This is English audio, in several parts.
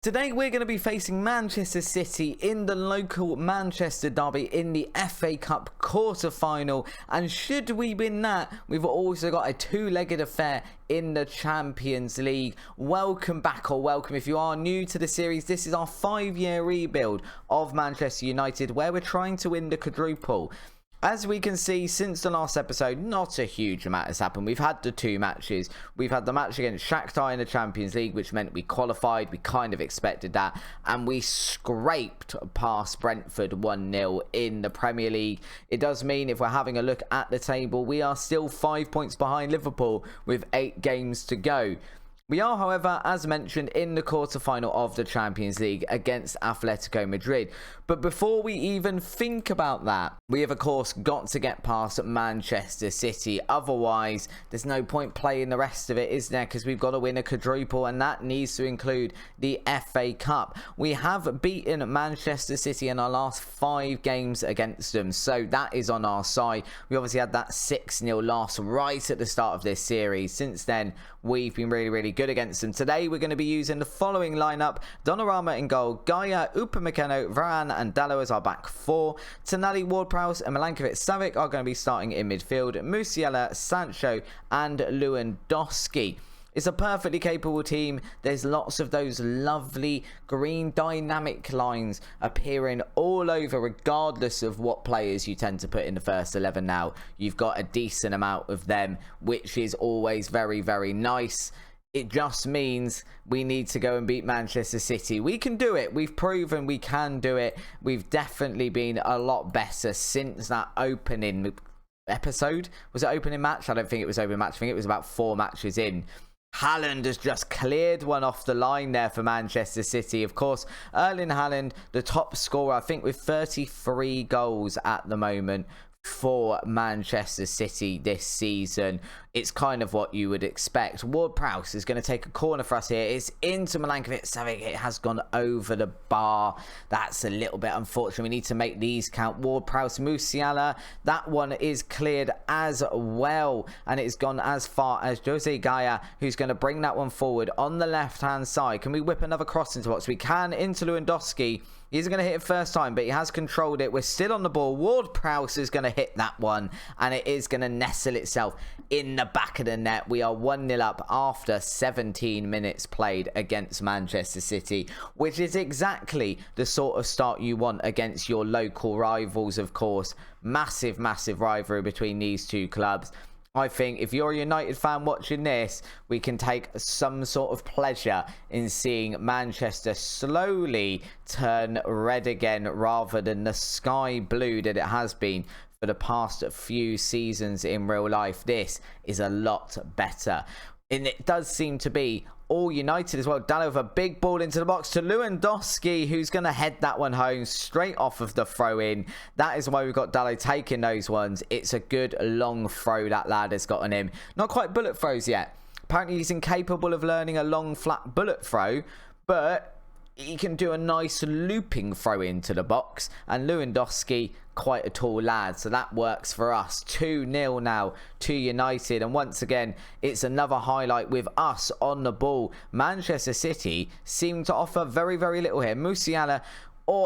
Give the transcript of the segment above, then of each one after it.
Today we're going to be facing Manchester City in the local Manchester derby in the FA Cup quarter-final, and should we win that, we've also got a two-legged affair in the Champions League. Welcome back, or welcome if you are new to the series. This is our 5-year rebuild of Manchester United where we're trying to win the quadruple. As we can see, since the last episode, not a huge amount has happened. We've had the two matches. We've had the match against Shakhtar in the Champions League, which meant we qualified. We kind of expected that. And we scraped past Brentford 1-0 in the Premier League. It does mean, if we're having a look at the table, we are still 5 points behind Liverpool with 8 games to go. We are, however, as mentioned, in the quarter-final of the Champions League against Atletico Madrid. But before we even think about that, we have, of course, got to get past Manchester City. Otherwise, there's no point playing the rest of it, is there? Because we've got to win a quadruple, and that needs to include the FA Cup. We have beaten Manchester City in our last 5 games against them, so that is on our side. We obviously had that 6-0 loss right at the start of this series. Since then, we've been really good against them. Today we're going to be using the following lineup: Donnarumma in goal, Gaia, Upamecano, Varane and Dalot as our back 4. Tonali, Ward-Prowse and Milankovic-Savic are going to be starting in midfield. Musiala, Sancho and Lewandowski. It's a perfectly capable team. There's lots of those lovely green dynamic lines appearing all over, regardless of what players you tend to put in the first 11 now. You've got a decent amount of them, which is always very nice. It just means we need to go and beat Manchester City. We can do it. We've proven we can do it. We've definitely been a lot better since that opening episode. Was it opening match? I don't think it was opening match. I think it was about 4 matches in. Haaland has just cleared one off the line there for Manchester City. Of course, Erling Haaland, the top scorer, I think, with 33 goals at the moment for Manchester City this season. It's kind of what you would expect. Ward-Prowse is going to take a corner for us here. It's into Milankovic-Savic. It has gone over the bar. That's a little bit unfortunate. We need to make these count. Ward-Prowse, Musiala. That one is cleared as well. And it's gone as far as Jose Gaia, who's going to bring that one forward on the left-hand side. Can we whip another cross into box? We can, into Lewandowski. He isn't going to hit it first time, but he has controlled it. We're still on the ball. Ward-Prowse is going to hit that one, and it is going to nestle itself in the back of the net. We are 1-0 up after 17 minutes played against Manchester City, which is exactly the sort of start you want against your local rivals, of course. Massive rivalry between these two clubs. I think if you're a United fan watching this, we can take some sort of pleasure in seeing Manchester slowly turn red again rather than the sky blue that it has been for the past few seasons in real life. This is a lot better. And it does seem to be all United as well. Dalot with a big ball into the box to Lewandowski, who's going to head that one home straight off of the throw-in. That is why we've got Dalot taking those ones. It's a good long throw that lad has got on him. Not quite bullet throws yet. Apparently he's incapable of learning a long flat bullet throw, but he can do a nice looping throw into the box. And Lewandowski, quite a tall lad, so that works for us. 2-0 now to United, and once again it's another highlight with us on the ball. Manchester City seem to offer very little here. Musiala,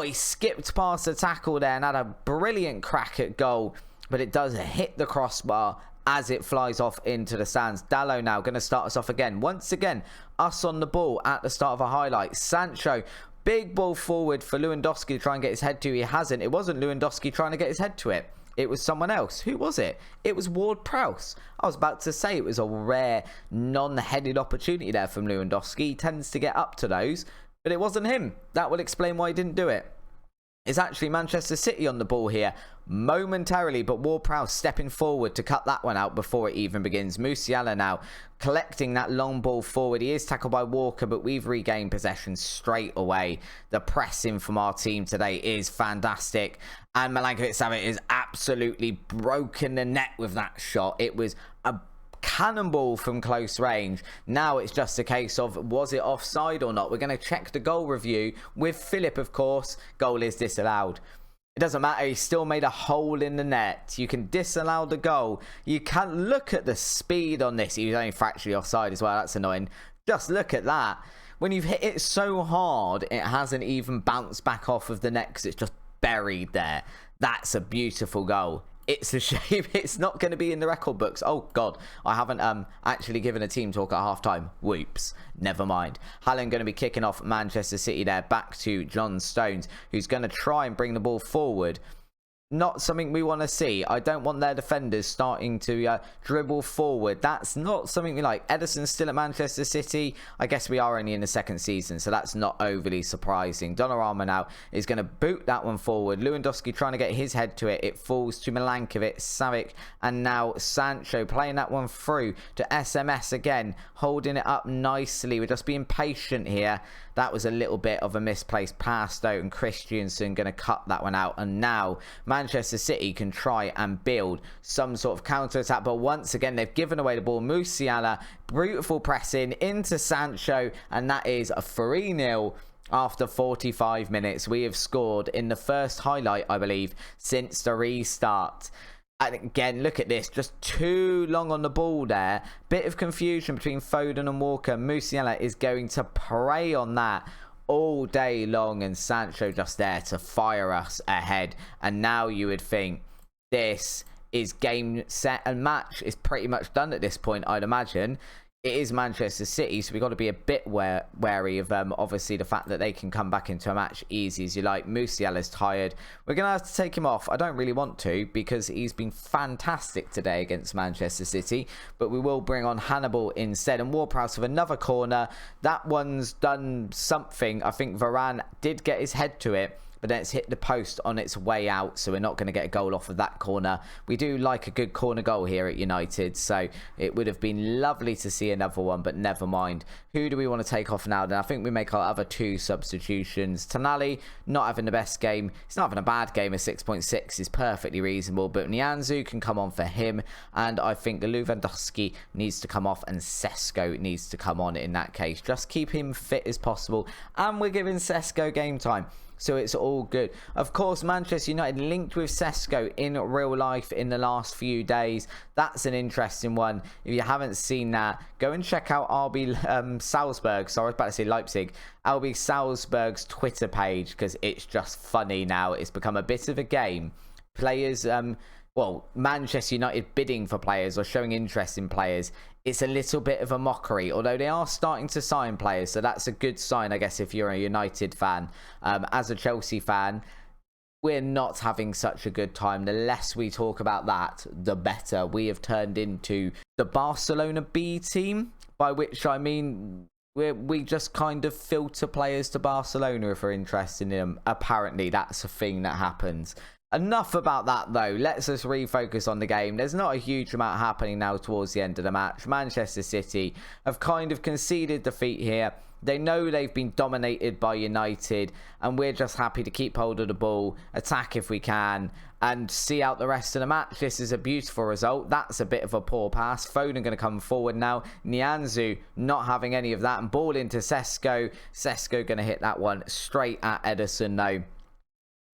he skipped past the tackle there and had a brilliant crack at goal, but it does hit the crossbar as it flies off into the stands. Dalot now going to start us off again. Once again, us on the ball at the start of a highlight. Sancho, big ball forward for Lewandowski to try and get his head to. He hasn't. It wasn't Lewandowski trying to get his head to it. It was someone else. Who was it? It was Ward-Prowse. I was about to say it was a rare non-headed opportunity there from Lewandowski. He tends to get up to those, but it wasn't him. That will explain why he didn't do it. It's actually Manchester City on the ball here momentarily, but Ward-Prowse stepping forward to cut that one out before it even begins. Musiala now collecting that long ball forward. He is tackled by Walker, but we've regained possession straight away. The pressing from our team today is fantastic, and Milankovic-Savic is absolutely broken the net with that shot. It was a cannonball from close range. Now it's just a case of, was it offside or not? We're going to check the goal review with Philip, of course. Goal is disallowed. It doesn't matter. He still made a hole in the net. You can disallow the goal. You can look at the speed on this. He was only fractionally offside as well. That's annoying. Just look at that. when you've hit it so hard, it hasn't even bounced back off of the net because it's just buried there. That's a beautiful goal. It's a shame it's not going to be in the record books. Oh, God. I haven't actually given a team talk at halftime. Whoops. Never mind. Hallen going to be kicking off Manchester City there. Back to John Stones, who's going to try and bring the ball forward. Not something we want to see. I don't want their defenders starting to dribble forward. That's not something we like. Ederson's still at Manchester City. I guess we are only in the second season, so that's not overly surprising. Donnarumma now is going to boot that one forward. Lewandowski trying to get his head to it. It falls to Milankovic, Savic, and now Sancho playing that one through to SMS again, holding it up nicely. We're just being patient here. That was a little bit of a misplaced pass though, and Christiansen going to cut that one out. And now Manchester City can try and build some sort of counter-attack, but once again they've given away the ball. Musiala, beautiful pressing into Sancho, and that is a 3-0 after 45 minutes. We have scored in the first highlight, I believe, since the restart. And again, look at this, just too long on the ball there. Bit of confusion between Foden and Walker. Musiala is going to prey on that all day long, and Sancho just there to fire us ahead. And now you would think this is game, set and match is pretty much done at this point, I'd imagine. It is Manchester City, so we've got to be a bit wary of obviously the fact that they can come back into a match easy as you like. Musiala's tired. We're going to have to take him off. I don't really want to because he's been fantastic today against Manchester City, but we will bring on Hannibal instead. And Ward-Prowse with another corner. That one's done something. I think Varane did get his head to it, but then it's hit the post on its way out, so we're not going to get a goal off of that corner. We do like a good corner goal here at United, so it would have been lovely to see another one, but never mind. Who do we want to take off now? Then I think we make our other 2 substitutions. Tonali, not having the best game. He's not having a bad game. A 6.6 is perfectly reasonable, but Nianzou can come on for him, and I think the Lewandowski needs to come off, and Sesko needs to come on in that case. Just keep him fit as possible, and we're giving Sesko game time, so it's all good. Of course, Manchester United linked with Sesko in real life in the last few days. That's an interesting one. If you haven't seen that, go and check out RB Salzburg. Sorry, I was about to say Leipzig. RB Salzburg's Twitter page, because it's just funny now. It's become a bit of a game. Players, well, Manchester United bidding for players or showing interest in players. It's a little bit of a mockery, although they are starting to sign players, so that's a good sign, I guess, if you're a United fan. As a Chelsea fan, we're not having such a good time. The less we talk about that, the better. We have turned into the Barcelona B team, by which I mean we just kind of filter players to Barcelona if we're interested in them. Apparently, that's a thing that happens. Enough about that though. Let's just refocus on the game. There's not a huge amount happening now towards the end of the match. Manchester City have kind of conceded defeat here. They know they've been dominated by United, and we're just happy to keep hold of the ball, attack if we can, and see out the rest of the match. This is a beautiful result. That's a bit of a poor pass. Foden going to come forward now. Nianzou not having any of that, and ball into Sesko. Sesko going to hit that one straight at Ederson though.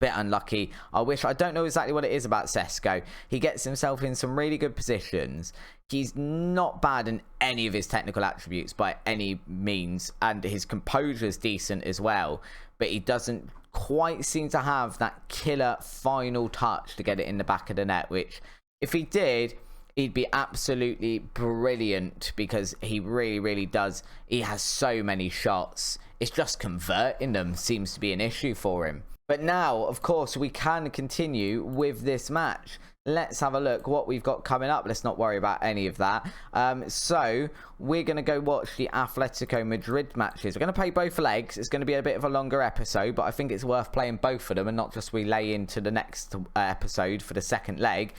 Bit unlucky. I don't know exactly what it is about Sesko. He gets himself in some really good positions. He's not bad in any of his technical attributes by any means, and his composure is decent as well, but he doesn't quite seem to have that killer final touch to get it in the back of the net, which if he did, he'd be absolutely brilliant, because he really does. He has so many shots. It's just converting them seems to be an issue for him. But now, of course, we can continue with this match. Let's have a look what we've got coming up. Let's not worry about any of that. So we're going to go watch the Atletico Madrid matches. We're going to play both legs. It's going to be a bit of a longer episode, but I think it's worth playing both of them and not just relay into the next episode for the second leg,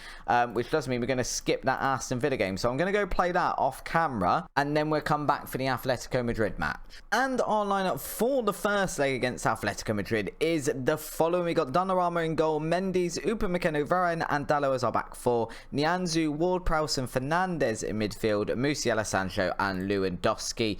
which does mean we're going to skip that Aston Villa game. So I'm going to go play that off camera, and then we'll come back for the Atletico Madrid match. And our lineup for the first leg against Atletico Madrid is the following. We got Donnarumma in goal, Mendes, Upamecano, Varane, and Dalot as our back four, Nianzou, Ward-Prowse, and Fernandes in midfield, Musiala, Sancho, and Lewandowski.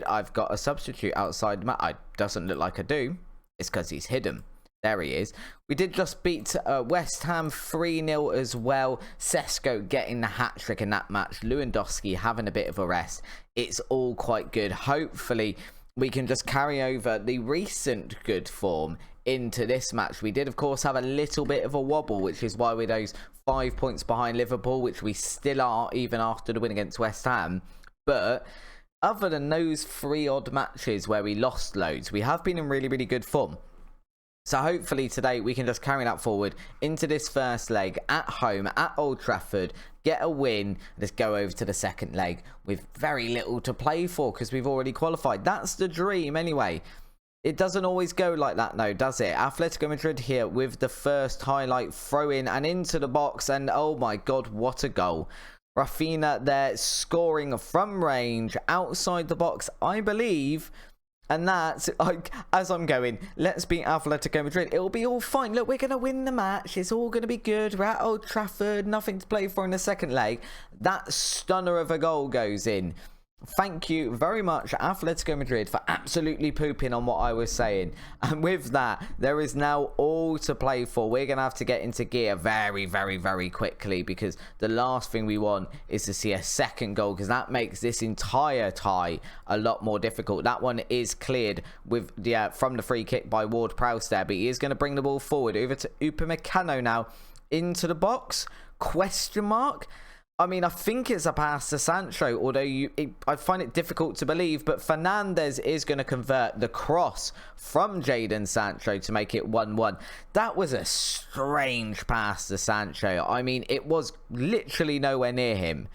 I've got a substitute outside. It doesn't look like I do. It's because he's hidden. There he is. We did just beat West Ham 3-0 as well. Sesko getting the hat-trick in that match. Lewandowski having a bit of a rest. It's all quite good. Hopefully, we can just carry over the recent good form into this match. We did, of course, have a little bit of a wobble, which is why we're those 5 points behind Liverpool, which we still are, even after the win against West Ham. But other than those 3 odd matches where we lost loads, we have been in really, really good form. So hopefully today we can just carry that forward into this first leg at home at Old Trafford, get a win, and just go over to the second leg with very little to play for because we've already qualified. That's the dream anyway. It doesn't always go like that, no, does it? Atletico Madrid here with the first highlight, throw in and into the box, and oh my god, what a goal. Rafinha there scoring from range outside the box, I believe. And that's, as I'm going, let's beat Atletico Madrid. It'll be all fine. Look, we're going to win the match. It's all going to be good. We're at Old Trafford. Nothing to play for in the second leg. That stunner of a goal goes in. Thank you very much, Atletico Madrid, for absolutely pooping on what I was saying. And with that, there is now all to play for. We're going to have to get into gear very, very, very quickly because the last thing we want is to see a second goal because that makes this entire tie a lot more difficult. That one is cleared with from the free kick by Ward-Prowse there, but he is going to bring the ball forward over to Upamecano now into the box. Question mark? I mean, I think it's a pass to Sancho, although I find it difficult to believe, but Fernandes is going to convert the cross from Jadon Sancho to make it 1-1. That was a strange pass to Sancho. I mean, it was literally nowhere near him.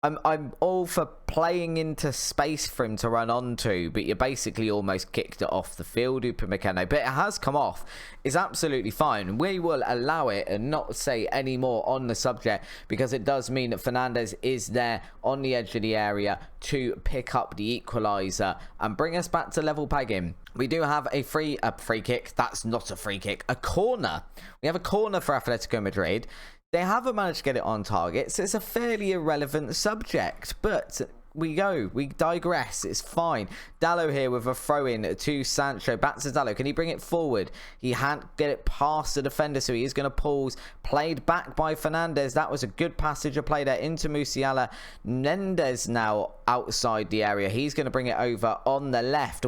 I'm all for playing into space for him to run onto, but you basically almost kicked it off the field, Upamecano. But it has come off. It's absolutely fine. We will allow it and not say any more on the subject because it does mean that Fernandes is there on the edge of the area to pick up the equaliser and bring us back to level pegging. We do have a free kick. That's not a free kick. A corner. We have a corner for Atletico Madrid. They haven't managed to get it on target, so it's a fairly irrelevant subject. But we digress. It's fine. Dallo here with a throw-in to Sancho. Back to Dallo. Can he bring it forward? He can't get it past the defender, so he is going to pause. Played back by Fernandes. That was a good passage of play there into Musiala. Mendes now outside the area. He's going to bring it over on the left.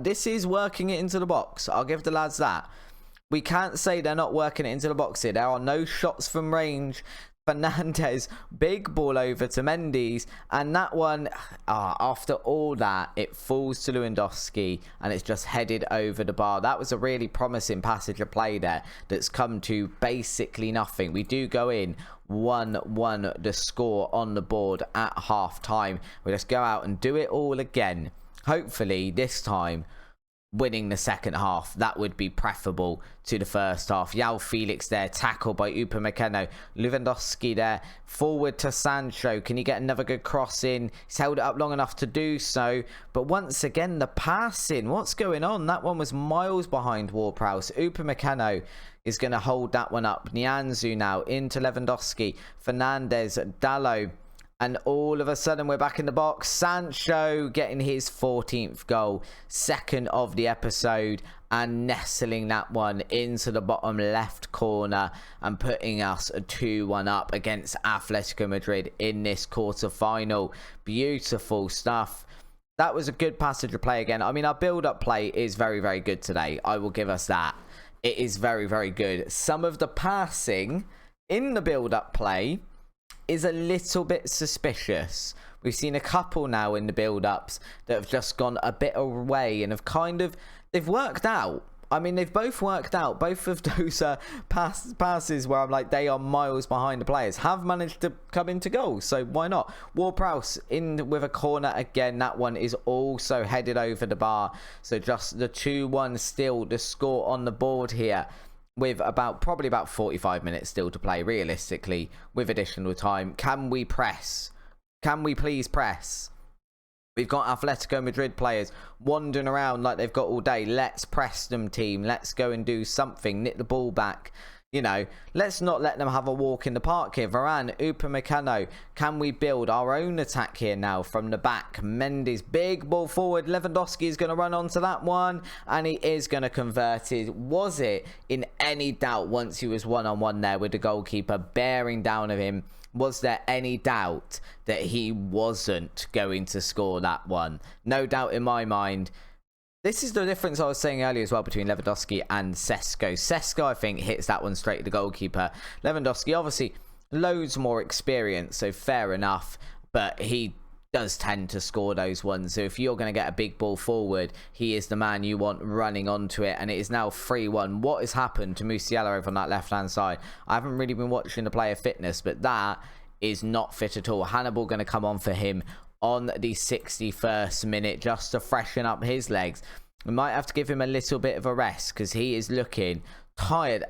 This is working it into the box. I'll give the lads that. We can't say they're not working it into the box here. There are no shots from range. Fernandes, big ball over to Mendes. And that one, after all that, it falls to Lewandowski. And it's just headed over the bar. That was a really promising passage of play there that's come to basically nothing. We do go in 1-1 the score on the board at half time. We just go out and do it all again. Hopefully this time winning the second half. That would be preferable to the first half. João Felix there, tackled by Upamecano. Lewandowski there, forward to Sancho. Can he get another good cross in? He's held it up long enough to do so. But once again, the passing. What's going on? That one was miles behind Ward-Prowse. Upamecano is going to hold that one up. Nianzou now into Lewandowski. Fernandes, Dallo. And all of a sudden, we're back in the box. Sancho getting his 14th goal, second of the episode, and nestling that one into the bottom left corner and putting us a 2-1 up against Atletico Madrid in this quarter-final. Beautiful stuff. That was a good passage of play again. I mean, our build-up play is very, very good today. I will give us that. It is very, very good. Some of the passing in the build-up play is a little bit suspicious. We've seen a couple now in the build-ups that have just gone a bit away and have they've worked out. I mean, they've both worked out. Both of those passes where I'm like, they are miles behind the players, have managed to come into goal. So why not? Ward-Prowse in with a corner again. That one is also headed over the bar. So just the 2-1 still the score on the board here, with probably about 45 minutes still to play, realistically, with additional time. Can we press? Can we please press? We've got Atletico Madrid players wandering around like they've got all day. Let's press them, team. Let's go and do something. Knit the ball back. You know, let's not let them have a walk in the park here. Varane, Upamecano, can we build our own attack here now from the back? Mendes, big ball forward. Lewandowski is going to run onto that one, and he is going to convert it. Was it in any doubt once he was one-on-one there with the goalkeeper bearing down of him? Was there any doubt that he wasn't going to score that one? No doubt in my mind. This is the difference I was saying earlier as well between Lewandowski and Sesko. Sesko, I think, hits that one straight to the goalkeeper. Lewandowski, obviously, loads more experience, so fair enough. But he does tend to score those ones. So if you're going to get a big ball forward, he is the man you want running onto it. And it is now 3-1. What has happened to Musiala over on that left-hand side? I haven't really been watching the player fitness, but that is not fit at all. Hannibal going to come on for him on the 61st minute just to freshen up his legs. We might have to give him a little bit of a rest because he is looking tired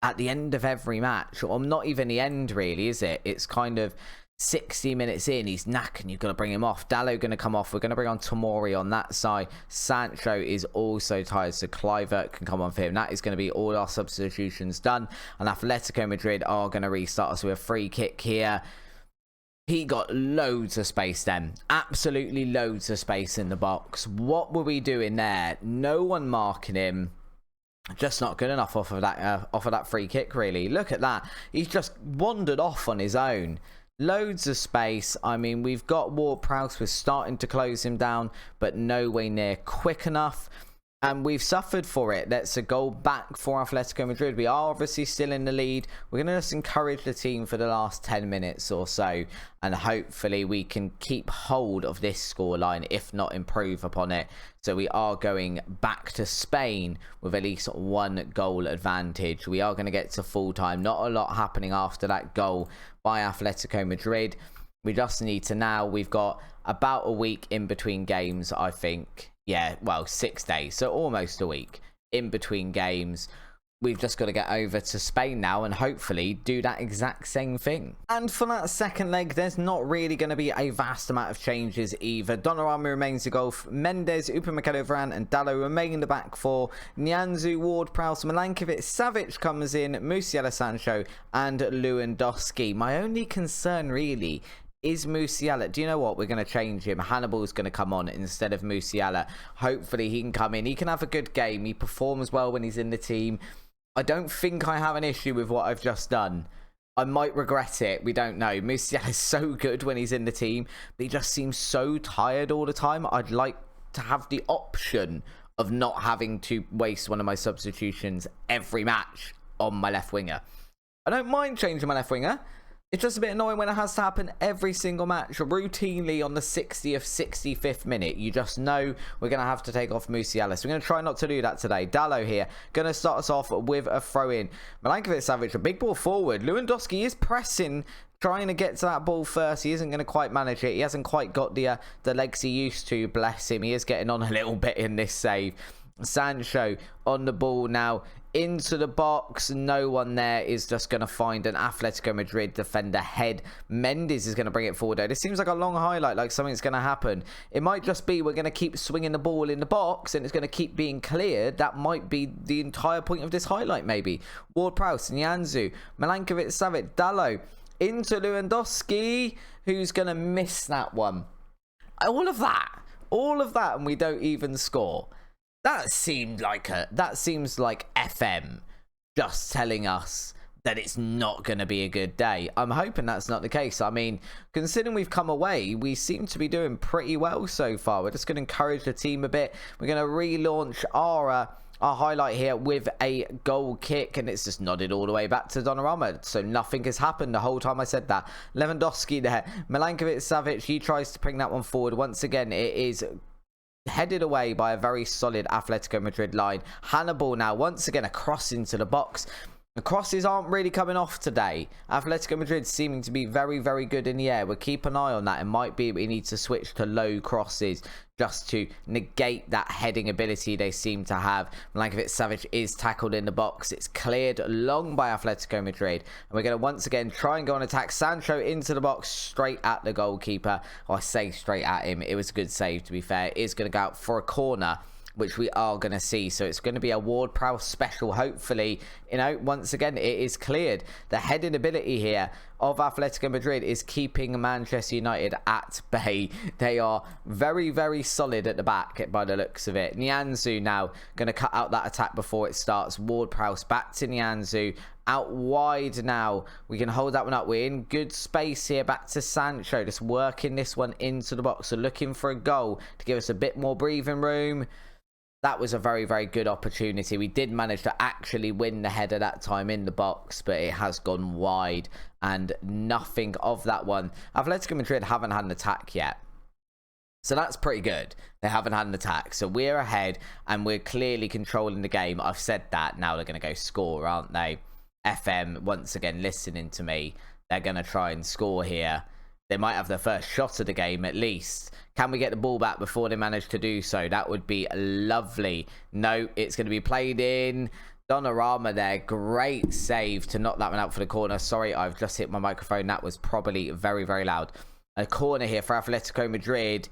at the end of every match, or not even the end really, is it? It's kind of 60 minutes in, he's knackered, you've got to bring him off. Dalot going to come off. We're going to bring on Tomori on that side. Sancho is also tired, so Kluivert can come on for him. That is going to be all our substitutions done, and Atletico Madrid are going to restart us with a free kick here. He got loads of space then. Absolutely loads of space in the box. What were we doing there? No one marking him. Just not good enough off of that free kick, really. Look at that. He's just wandered off on his own. Loads of space. I mean, we've got Ward-Prowse. We're starting to close him down, but no way near quick enough. And we've suffered for it. That's a goal back for Atletico Madrid. We are obviously still in the lead. We're going to just encourage the team for the last 10 minutes or so. And hopefully we can keep hold of this scoreline, if not improve upon it. So we are going back to Spain with at least 1 goal advantage. We are going to get to full time. Not a lot happening after that goal by Atletico Madrid. We just need to now. We've got about a week in between games, I think. Yeah, well, 6 days, so almost a week in between games. We've just got to get over to Spain now and hopefully do that exact same thing. And for that second leg, there's not really going to be a vast amount of changes either. Donnarumma remains the goal. Mendes, Upamecano, Varane and Dalot remain in the back four. Nianzou, Ward-Prowse, Milankovic, Savic comes in, Musiala, Sancho and Lewandowski. My only concern really is Musiala. Do you know what? We're going to change him. Hannibal's going to come on instead of Musiala. Hopefully he can come in. He can have a good game. He performs well when he's in the team. I don't think I have an issue with what I've just done. I might regret it. We don't know. Musiala is so good when he's in the team, but he just seems so tired all the time. I'd like to have the option of not having to waste one of my substitutions every match on my left winger. I don't mind changing my left winger. It's just a bit annoying when it has to happen every single match, routinely on the 60th, 65th minute. You just know we're going to have to take off Musiala. So we're going to try not to do that today. Dalot here, going to start us off with a throw-in. Milankovic, Savic, a big ball forward. Lewandowski is pressing, trying to get to that ball first. He isn't going to quite manage it. He hasn't quite got the legs he used to, bless him. He is getting on a little bit in this save. Sancho on the ball now into the box. No one there is just going to find an Atletico Madrid defender head. Mendes is going to bring it forward though. This seems like a long highlight, like something's going to happen. It might just be we're going to keep swinging the ball in the box and it's going to keep being cleared. That might be the entire point of this highlight maybe. Ward-Prowse, Nianzou, Milankovic, Savic, Dalot into Lewandowski, who's going to miss that one. All of that and we don't even score. That seems like FM just telling us that it's not going to be a good day. I'm hoping that's not the case. I mean, considering we've come away, we seem to be doing pretty well so far. We're just going to encourage the team a bit. We're going to relaunch our highlight here with a goal kick, and it's just nodded all the way back to Donnarumma. So nothing has happened the whole time I said that. Lewandowski there. Milankovic, Savic, he tries to bring that one forward. Once again, it is headed away by a very solid Atletico Madrid line. Hannibal now, once again, a cross into the box. The crosses aren't really coming off today. Atletico Madrid seeming to be very, very good in the air. We'll keep an eye on that. It might be we need to switch to low crosses just to negate that heading ability they seem to have. Milankovic Savic is tackled in the box. It's cleared long by Atletico Madrid. And we're going to once again try and go on attack. Sancho into the box, straight at the goalkeeper. Or I say straight at him. It was a good save, to be fair. It is going to go out for a corner. which we are going to see. So it's going to be a Ward-Prowse special. Hopefully, you know, once again, it is cleared. The heading ability here of Atletico Madrid is keeping Manchester United at bay. They are very, very solid at the back by the looks of it. Nianzou now going to cut out that attack before it starts. Ward-Prowse back to Nianzou. Out wide now. We can hold that one up. We're in good space here. Back to Sancho. Just working this one into the box. So looking for a goal to give us a bit more breathing room. That was a very, very good opportunity. We did manage to actually win the header that time in the box, but it has gone wide and nothing of that one. Atletico Madrid haven't had an attack yet. So that's pretty good. They haven't had an attack. So we're ahead and we're clearly controlling the game. I've said that. Now they're going to go score, aren't they? FM, once again, listening to me. They're going to try and score here. They might have their first shot of the game at least. Can we get the ball back before they manage to do so? That would be lovely. No, it's going to be played in. Donnarumma there. Great save to knock that one out for the corner. Sorry, I've just hit my microphone. That was probably very, very loud. A corner here for Atletico Madrid.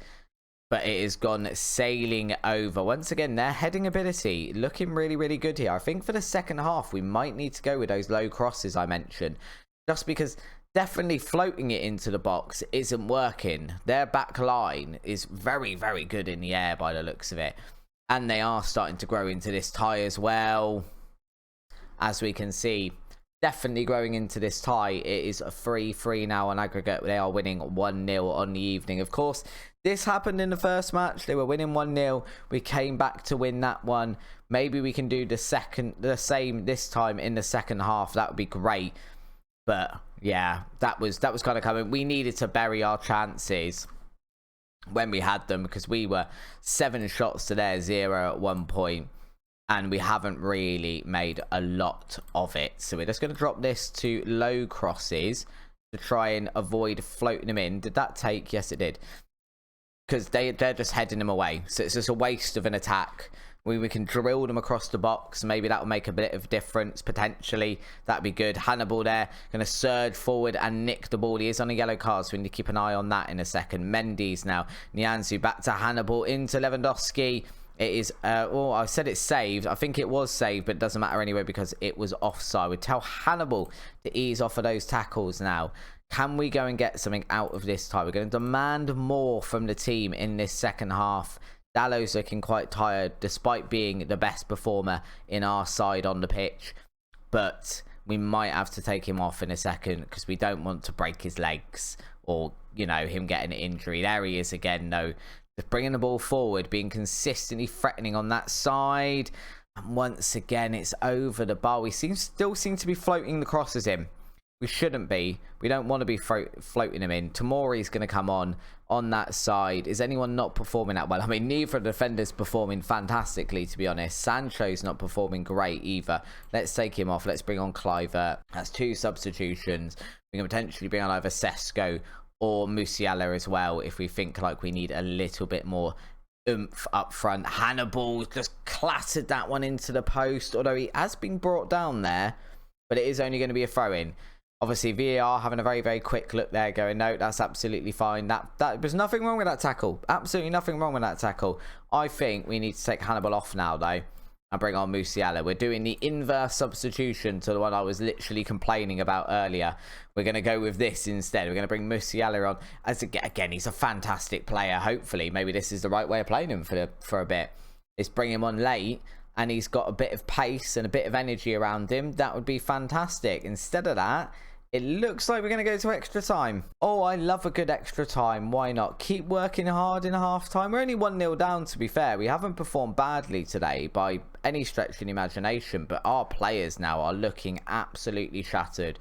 But it has gone sailing over. Once again, their heading ability looking really, really good here. I think for the second half, we might need to go with those low crosses I mentioned. Just because definitely floating it into the box isn't working. Their back line is very, very good in the air by the looks of it. And they are starting to grow into this tie as well. As we can see, definitely growing into this tie. It is a 3-3 now on aggregate. They are winning 1-0 on the evening. Of course, this happened in the first match. They were winning 1-0. We came back to win that one. Maybe we can do the same this time in the second half. That would be great. But yeah, that was kind of coming. We needed to bury our chances when we had them because we were 7 shots to their 0 at one point. And we haven't really made a lot of it. So we're just going to drop this to low crosses to try and avoid floating them in. Did that take? Yes, it did. Because they're just heading them away. So it's just a waste of an attack. We can drill them across the box. Maybe that will make a bit of difference, potentially. That'd be good. Hannibal there. Going to surge forward and nick the ball. He is on a yellow card, so we need to keep an eye on that in a second. Mendy's now. Nianzou back to Hannibal. Into Lewandowski. It is, well, I said it's saved. I think it was saved, but it doesn't matter anyway because it was offside. We tell Hannibal to ease off of those tackles now. Can we go and get something out of this tie? We're going to demand more from the team in this second half. Dallow's looking quite tired, despite being the best performer in our side on the pitch. But we might have to take him off in a second because we don't want to break his legs or, you know, him getting an injury. There he is again, though. Just bringing the ball forward, being consistently threatening on that side. And once again, it's over the bar. We still seem to be floating the crosses in. We shouldn't be. We don't want to be floating them in. Tomori's going to come on that side. Is anyone not performing that well? I mean, neither of the defenders performing fantastically, to be honest. Sancho's not performing great either. Let's take him off. Let's bring on Kluivert. That's 2 substitutions. We can potentially bring on either Sesko or Musiala as well if we think like we need a little bit more oomph up front. Hannibal just clattered that one into the post, although he has been brought down there, but it is only going to be a throw-in. Obviously, VAR having a very, very quick look there, going, no, that's absolutely fine. There's nothing wrong with that tackle. Absolutely nothing wrong with that tackle. I think we need to take Hannibal off now, though, and bring on Musiala. We're doing the inverse substitution to the one I was literally complaining about earlier. We're going to go with this instead. We're going to bring Musiala on. As again, he's a fantastic player. Hopefully, maybe this is the right way of playing him for a bit. Let's bring him on late, and he's got a bit of pace and a bit of energy around him. That would be fantastic. Instead of that, it looks like we're going to go to extra time. Oh, I love a good extra time. Why not? Keep working hard in half time. We're only 1-0 down, to be fair. We haven't performed badly today by any stretch of the imagination, but our players now are looking absolutely shattered.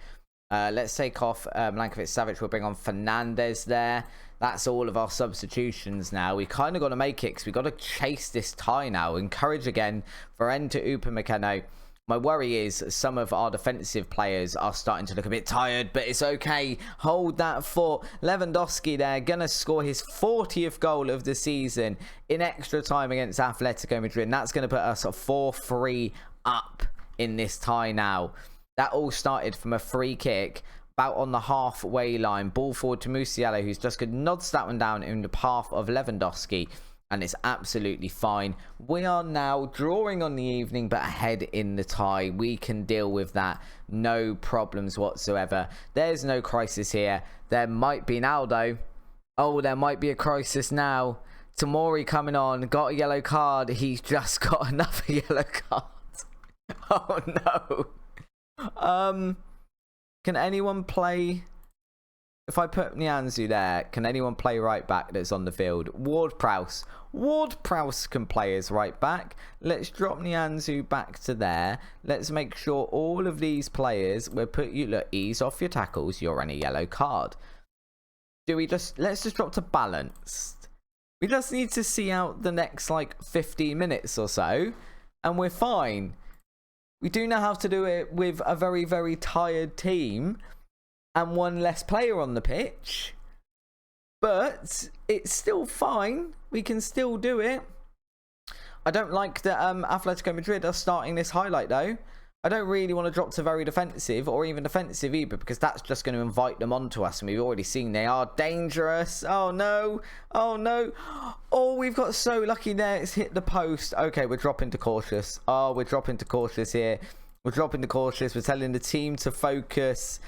Let's take off Milankovic-Savic. We'll bring on Fernandez there. That's all of our substitutions now. We kind of got to make it because we've got to chase this tie now. Encourage again for end to Upamecano. My worry is some of our defensive players are starting to look a bit tired, but it's okay. Hold that fort. Lewandowski there, going to score his 40th goal of the season in extra time against Atletico Madrid. And that's going to put us 4-3 up in this tie now. That all started from a free kick about on the halfway line. Ball forward to Musiala, who's just going to nod that one down in the path of Lewandowski. and it's absolutely fine. We are now drawing on the evening, but ahead in the tie. We can deal with that, no problems whatsoever. There's no crisis here. There might be now, though. Oh, there might be a crisis now. Tamori coming on, got a yellow card. He's just got another yellow card. Oh no. Can anyone play? If I put Nianzu there, can anyone play right back that's on the field? Ward-Prowse. Ward-Prowse can play as right back. Let's drop Nianzu back to there. Let's make sure all of these players, we'll put you, look, ease off your tackles. You're on a yellow card. Let's just drop to balanced. We just need to see out the next, like, 15 minutes or so, and we're fine. We do now have to do it with a very, very tired team and one less player on the pitch, but it's still fine. We can still do it. I don't like that Atletico Madrid are starting this highlight though. I don't really want to drop to very defensive or even defensive either, because that's just going to invite them onto us, and we've already seen they are dangerous. Oh no, oh no, oh, we've got so lucky there. It's hit the post. Okay, we're dropping to cautious. Oh, we're dropping to cautious here. We're dropping to cautious. We're telling the team to focus.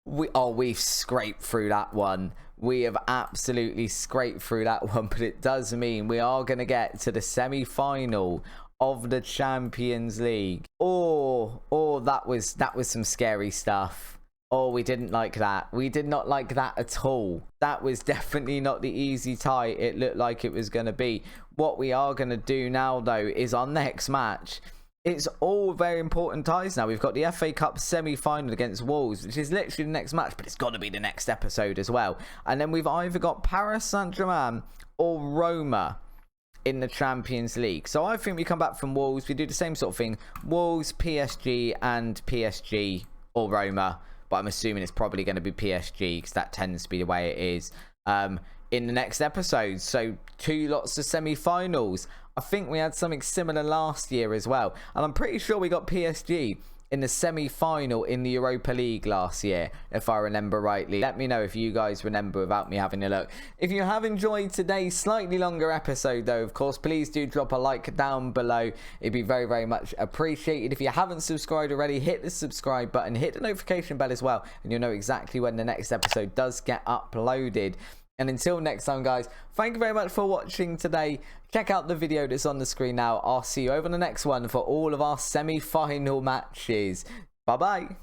We've scraped through that one. We have absolutely scraped through that one, but it does mean we are going to get to the semi-final of the Champions League. Oh, that was some scary stuff. Oh, we didn't like that. We did not like that at all. That was definitely not the easy tie it looked like it was going to be. What we are going to do now, though, is our next match. It's all very important ties now. We've got the FA Cup semi-final against Wolves, which is literally the next match, but it's got to be the next episode as well. And then we've either got Paris Saint-Germain or Roma in the Champions League. So I think we come back from Wolves. We do the same sort of thing. Wolves, PSG, and PSG or Roma. But I'm assuming it's probably going to be PSG because that tends to be the way it is in the next episode. So 2 lots of semi-finals. I think we had something similar last year as well. And I'm pretty sure we got PSG in the semi-final in the Europa League last year, if I remember rightly. Let me know if you guys remember without me having a look. If you have enjoyed today's slightly longer episode, though, of course, please do drop a like down below. It'd be very, very much appreciated. If you haven't subscribed already, hit the subscribe button, hit the notification bell as well, and you'll know exactly when the next episode does get uploaded. And until next time, guys, thank you very much for watching today. Check out the video that's on the screen now. I'll see you over the next one for all of our semi-final matches. Bye-bye.